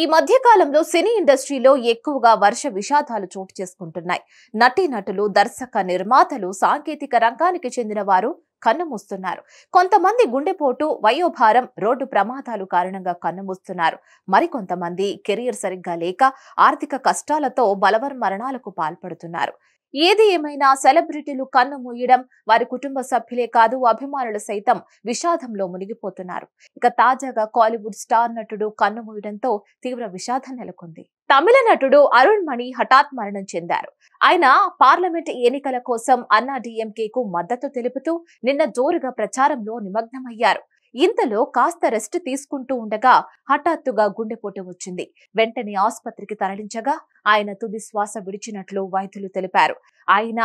ఈ మధ్య కాలంలో సినీ ఇండస్ట్రీలో ఎక్కువగా వర్ష విషాదాలు చోటు చేసుకుంటున్నాయి. నటీనటులు, దర్శక నిర్మాతలు, సాంకేతిక రంగానికి చెందిన వారు కన్నుమూస్తున్నారు. కొంతమంది గుండెపోటు, వయోభారం, రోడ్డు ప్రమాదాలు కారణంగా కన్నుమూస్తున్నారు. మరికొంతమంది కెరీర్ సరిగ్గా లేక ఆర్థిక కష్టాలతో బలవన్మరణాలకు పాల్పడుతున్నారు. ఏది ఏమైనా సెలబ్రిటీలు కన్ను మూయడం, వారి కుటుంబ సభ్యులే కాదు అభిమానులు సైతం విషాదంలో మునిగిపోతున్నారు. ఇక తాజాగా కాలీవుడ్ స్టార్ నటుడు కన్ను మూయడంతో తీవ్ర విషాదం నెలకొంది. తమిళ నటుడు అరుణ్ మణి హఠాత్ మరణం చెందారు. ఆయన పార్లమెంట్ ఎన్నికల కోసం అన్నా డీఎంకేకు మద్దతు తెలుపుతూ నిన్న జోరుగా ప్రచారంలో నిమగ్నమయ్యారు. ఇంతలో కాస్త రెస్ట్ తీసుకుంటూ ఉండగా హఠాత్తుగా గుండెపోటు వచ్చింది. వెంటనే ఆసుపత్రికి తరలించగా ఆయన తుది శ్వాస విడిచినట్లు వైద్యులు తెలిపారు. ఆయన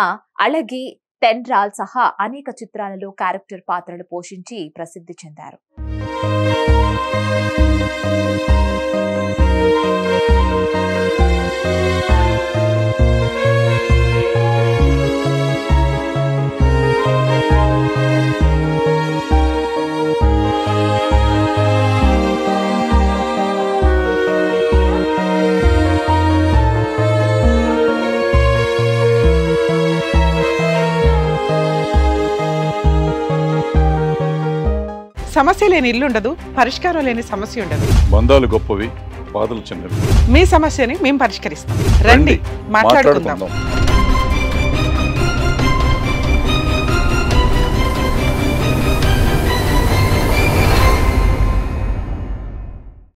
అళగి, తెండ్రాల్ సహా అనేక చిత్రాలలో క్యారెక్టర్ పాత్రలు పోషించి ప్రసిద్ధి చెందారు. సమస్య లేని ఇల్లు ఉండదు, పరిష్కారం లేని సమస్య ఉండదు. బంధాలు గొప్పవి, బాధలు చిన్నవి. మీ సమస్యని మేము పరిష్కరిస్తాం. రండి, మాట్లాడుకుందాం.